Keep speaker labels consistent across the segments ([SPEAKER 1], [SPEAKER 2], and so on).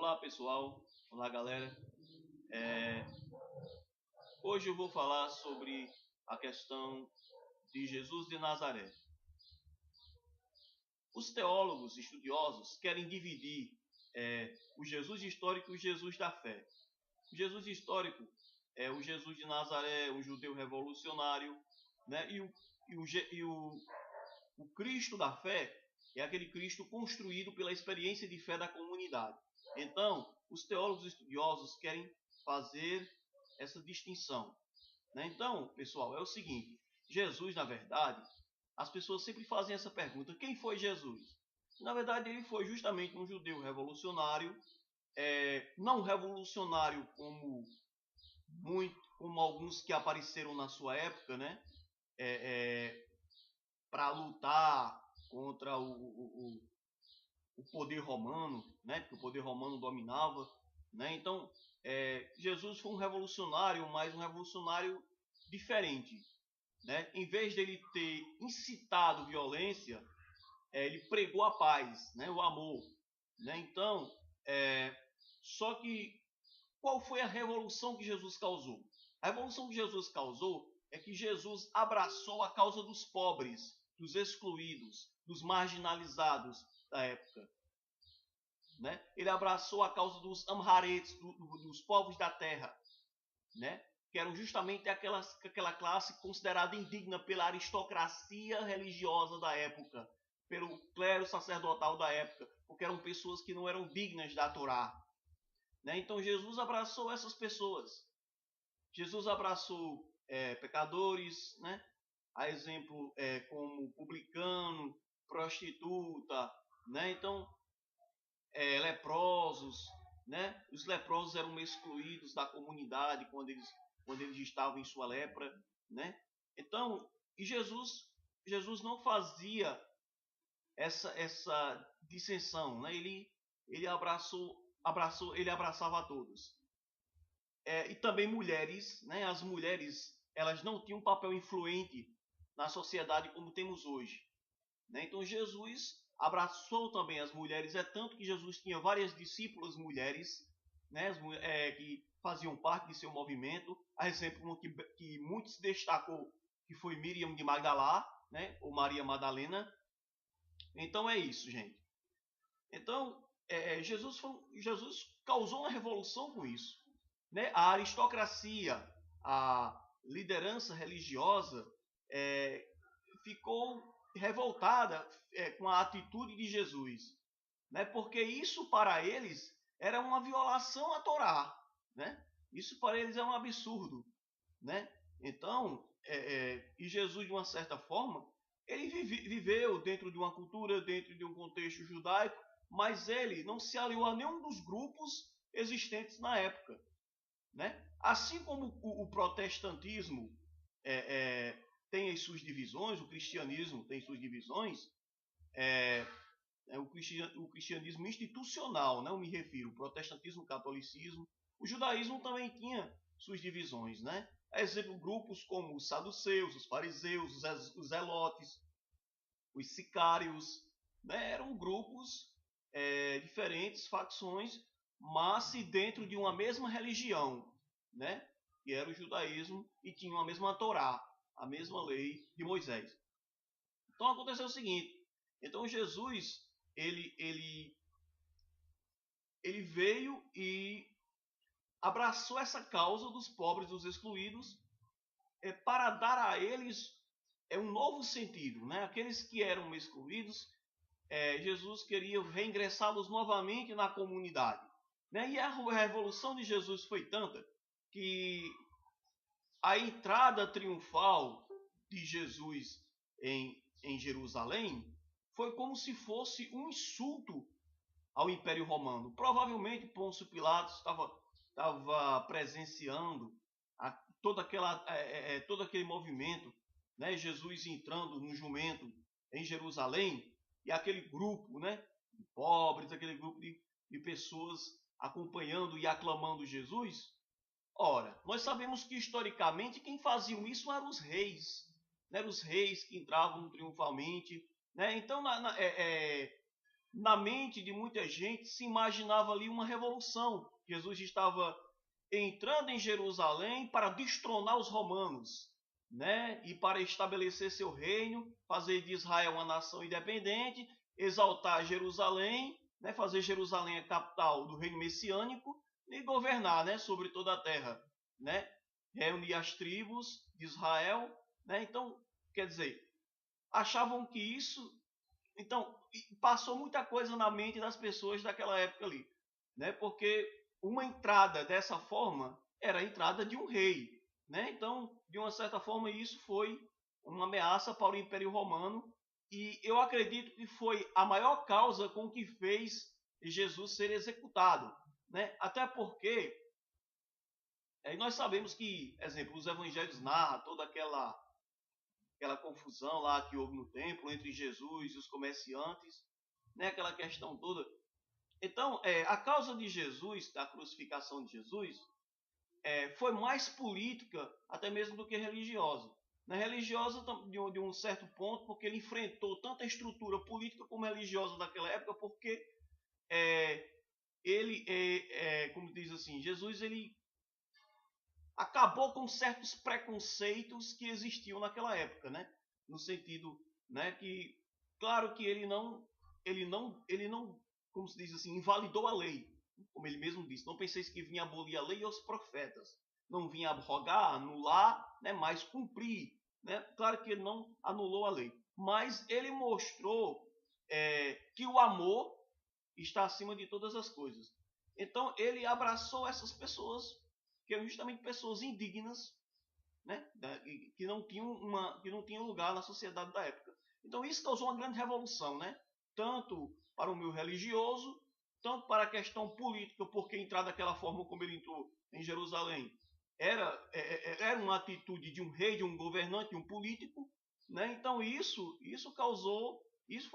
[SPEAKER 1] Olá pessoal, olá galera. Hoje eu vou falar sobre a questão de Jesus de Nazaré. Os teólogos estudiosos querem dividir o Jesus histórico e o Jesus da fé. O Jesus histórico é o Jesus de Nazaré, o judeu revolucionário, né? O Cristo da fé é aquele Cristo construído pela experiência de fé da comunidade. Então, os teólogos estudiosos querem fazer essa distinção, né? Então, pessoal, é o seguinte: Jesus, na verdade, as pessoas sempre fazem essa pergunta: quem foi Jesus? Na verdade, ele foi justamente um judeu revolucionário, não revolucionário como alguns que apareceram na sua época, né? Para lutar contra o poder romano, né? Porque o poder romano dominava, né? Então, Jesus foi um revolucionário, mas um revolucionário diferente, né? Em vez dele ter incitado violência, ele pregou a paz, né? O amor, né? Então, só que qual foi a revolução que Jesus causou? A revolução que Jesus causou é que Jesus abraçou a causa dos pobres, dos excluídos, dos marginalizados da época, né? Ele abraçou a causa dos amharetes, dos povos da terra, né? Que eram justamente aquela classe considerada indigna pela aristocracia religiosa da época, pelo clero sacerdotal da época, porque eram pessoas que não eram dignas da Torá, né? Então Jesus abraçou essas pessoas. Jesus abraçou pecadores, né? A exemplo como publicano, prostituta, né? Então, leprosos, né? Os leprosos eram excluídos da comunidade quando eles estavam em sua lepra, né? Então, e Jesus não fazia essa dissensão, né? Ele abraçava a todos. E também mulheres, né? As mulheres, elas não tinham um papel influente na sociedade como temos hoje, né? Então Jesus abraçou também as mulheres, tanto que Jesus tinha várias discípulas mulheres, né? Que faziam parte de seu movimento. A exemplo que muito se destacou, que foi Miriam de Magdalá, né? Ou Maria Madalena. Então é isso, gente. Então Jesus causou uma revolução com isso, né? A aristocracia, a liderança religiosa ficou revoltada com a atitude de Jesus, né? Porque isso para eles era uma violação à Torá, né? Isso para eles é um absurdo, né? Então, e Jesus, de uma certa forma, ele viveu dentro de uma cultura, dentro de um contexto judaico, mas ele não se aliou a nenhum dos grupos existentes na época, né? Assim como o protestantismo tem as suas divisões, o cristianismo tem suas divisões, o cristianismo institucional, né? Eu me refiro, o protestantismo, o catolicismo, o judaísmo também tinha suas divisões, né? Exemplo, grupos como os saduceus, os fariseus, os zelotes, os sicários, né? Eram grupos diferentes, facções, mas dentro de uma mesma religião, né? Que era o judaísmo, e tinham a mesma Torá, a mesma lei de Moisés. Então aconteceu o seguinte: então Jesus ele veio e abraçou essa causa dos pobres, dos excluídos, para dar a eles um novo sentido, né? Aqueles que eram excluídos, Jesus queria reingressá-los novamente na comunidade, né? E a revolução de Jesus foi tanta que a entrada triunfal de Jesus em Jerusalém foi como se fosse um insulto ao Império Romano. Provavelmente Pôncio Pilatos estava presenciando todo aquele movimento, né? Jesus entrando no jumento em Jerusalém, e aquele grupo, né, de pobres, aquele grupo de pessoas acompanhando e aclamando Jesus. Ora, nós sabemos que historicamente quem faziam isso eram os reis, né? Eram os reis que entravam triunfalmente, né? Então na mente de muita gente se imaginava ali uma revolução. Jesus estava entrando em Jerusalém para destronar os romanos, né? E para estabelecer seu reino, fazer de Israel uma nação independente, exaltar Jerusalém, né? Fazer Jerusalém a capital do reino messiânico e governar, né? Sobre toda a terra, né? Reunir as tribos de Israel, né? Então, quer dizer, achavam que isso, então passou muita coisa na mente das pessoas daquela época ali, né? Porque uma entrada dessa forma era a entrada de um rei, né? Então, de uma certa forma, isso foi uma ameaça para o Império Romano e eu acredito que foi a maior causa com que fez Jesus ser executado, né? Até porque nós sabemos que, exemplo, os evangelhos narram toda aquela confusão lá que houve no templo entre Jesus e os comerciantes, né? Aquela questão toda. Então, a causa de Jesus, da crucificação de Jesus, foi mais política até mesmo do que religiosa. Na religiosa, de um certo ponto, porque ele enfrentou tanto a estrutura política como religiosa daquela época, porque ele, como diz assim, Jesus ele acabou com certos preconceitos que existiam naquela época, né? No sentido, né, que claro que ele não, como se diz assim, invalidou a lei, como ele mesmo disse. Não penseis que vinha abolir a lei e os profetas. Não vinha abrogar, anular, né, mas cumprir, né? Claro que ele não anulou a lei, mas ele mostrou que o amor está acima de todas as coisas. Então ele abraçou essas pessoas que eram justamente pessoas indignas, né? Que não tinham lugar na sociedade da época. Então isso causou uma grande revolução, né? Tanto para o meio religioso, tanto para a questão política, porque entrar daquela forma como ele entrou em Jerusalém era uma atitude de um rei, de um governante, de um político, né? Então isso causou, isso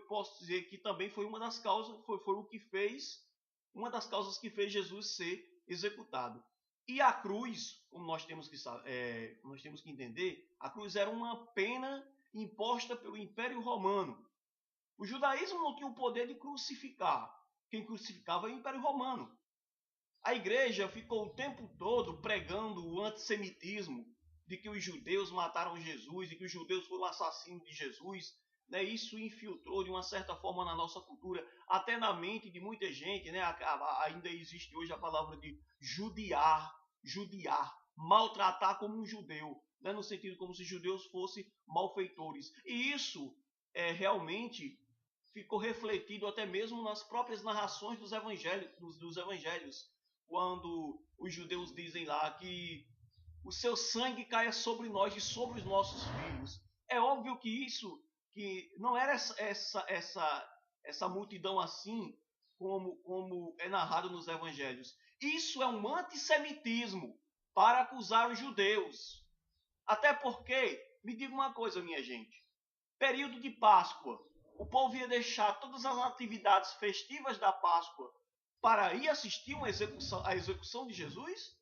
[SPEAKER 1] posso dizer que também foi uma das causas, foi o que fez, uma das causas que fez Jesus ser executado. E a cruz, como nós temos que entender, a cruz era uma pena imposta pelo Império Romano. O judaísmo não tinha o poder de crucificar. Quem crucificava era o Império Romano. A igreja ficou o tempo todo pregando o antissemitismo, de que os judeus mataram Jesus, de que os judeus foram assassinos de Jesus. Né? Isso infiltrou de uma certa forma na nossa cultura, até na mente de muita gente. Né? Ainda existe hoje a palavra de judiar, maltratar como um judeu, né? No sentido como se judeus fossem malfeitores. E isso realmente ficou refletido até mesmo nas próprias narrações dos evangelhos, quando os judeus dizem lá que o seu sangue caia sobre nós e sobre os nossos filhos. É óbvio que não era essa multidão assim como é narrado nos evangelhos. Isso é um antissemitismo para acusar os judeus. Até porque, me diga uma coisa, minha gente, período de Páscoa, o povo ia deixar todas as atividades festivas da Páscoa para ir assistir a execução de Jesus?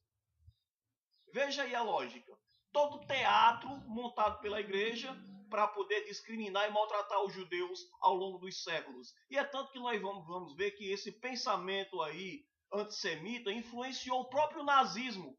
[SPEAKER 1] Veja aí a lógica. Todo teatro montado pela igreja para poder discriminar e maltratar os judeus ao longo dos séculos. E é tanto que nós vamos ver que esse pensamento aí antissemita influenciou o próprio nazismo.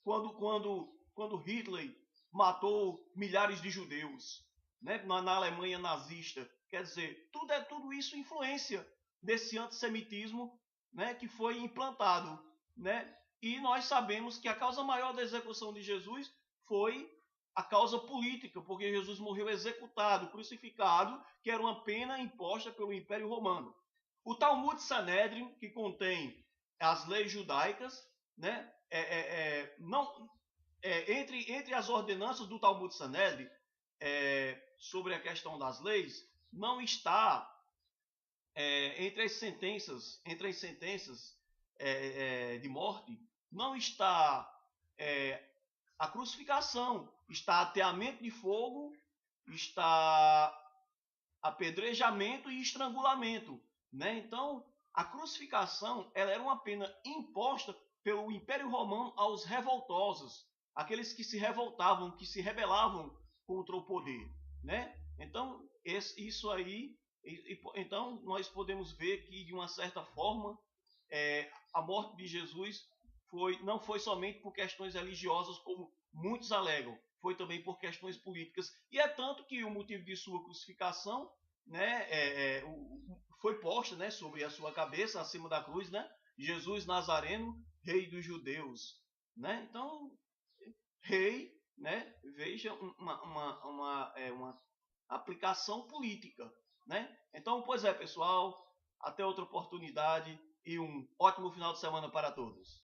[SPEAKER 1] Quando Hitler matou milhares de judeus, né, na Alemanha nazista. Quer dizer, tudo isso influência desse antissemitismo, né, que foi implantado, né? E nós sabemos que a causa maior da execução de Jesus foi a causa política, porque Jesus morreu executado, crucificado, que era uma pena imposta pelo Império Romano. O Talmud Sanedrin, que contém as leis judaicas, né, entre as ordenanças do Talmud Sanedrin, sobre a questão das leis, não está entre as sentenças de morte, não está a crucificação, está ateamento de fogo, está apedrejamento e estrangulamento, né? Então, a crucificação ela era uma pena imposta pelo Império Romano aos revoltosos, aqueles que se revoltavam, que se rebelavam contra o poder, né? Então, isso aí Então, nós podemos ver que, de uma certa forma, a morte de Jesus não foi somente por questões religiosas, como muitos alegam, foi também por questões políticas. E é tanto que o motivo de sua crucificação, né, foi posta, né, sobre a sua cabeça, acima da cruz, né, Jesus Nazareno, rei dos judeus. Né? Então, rei, né, veja uma aplicação política. Né? Então, pois é, pessoal, até outra oportunidade e um ótimo final de semana para todos.